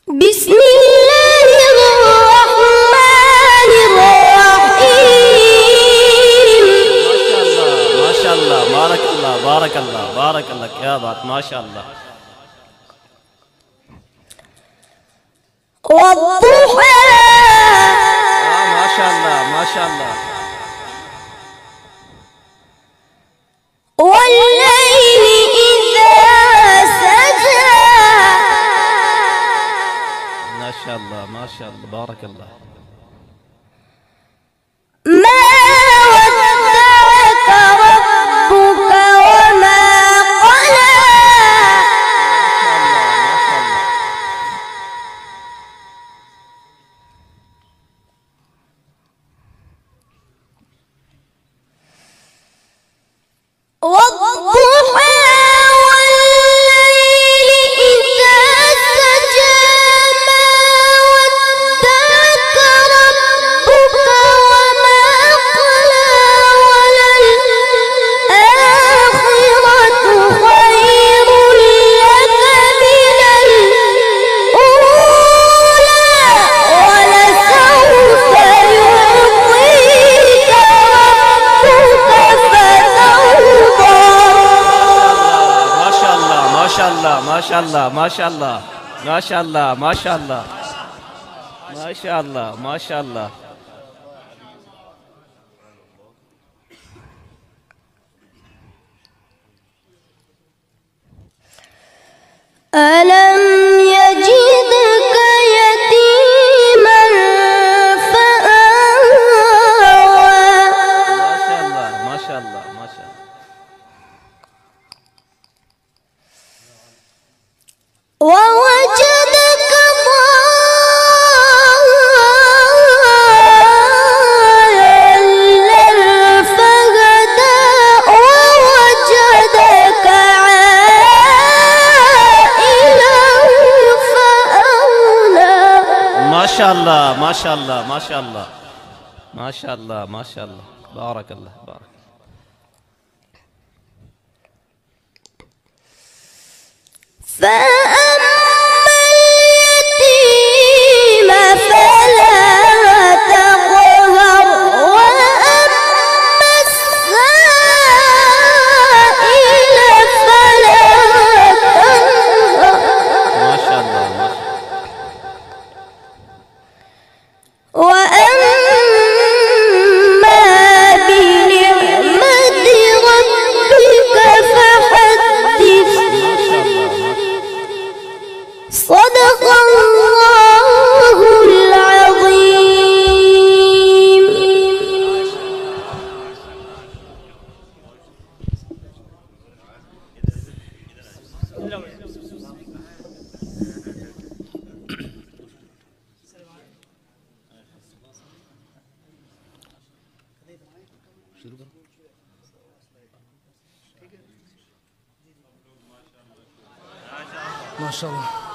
بسم الله الرحمن الرحيم. ما شاء الله بارك الله بارك الله بارك الله يا بات ما شاء الله. والضحى ما شاء الله ما شاء الله. والليل إذا سجى. ما شاء الله ما شاء الله بارك الله. ما ودعك ربك وما قلى. والضحى والليل إذا سجى. ما ودعك ربك وما قلى. وللآخرة خير لك من الأولى. ولسوف يعطيك ربك فترضى. ما شاء الله ما شاء الله ما شاء الله ما شاء الله ما شاء الله ما شاء الله ما شاء الله ما شاء الله. ألم يجدك يتيما فآوى. ما شاء الله ما شاء الله ما شاء الله. ووجدك ضالا فهدى. ووجدك عائلا فأغنى. ما شاء الله ما شاء الله ما شاء الله ما شاء الله ما شاء الله بارك الله بارك. فأما اليتيم فلا تقهر. وأما السائل فلا تنهر. ما شاء الله ما شاء الله. وأما بنعمة ربك فحدث. صدق الله العظيم. ما شاء الله.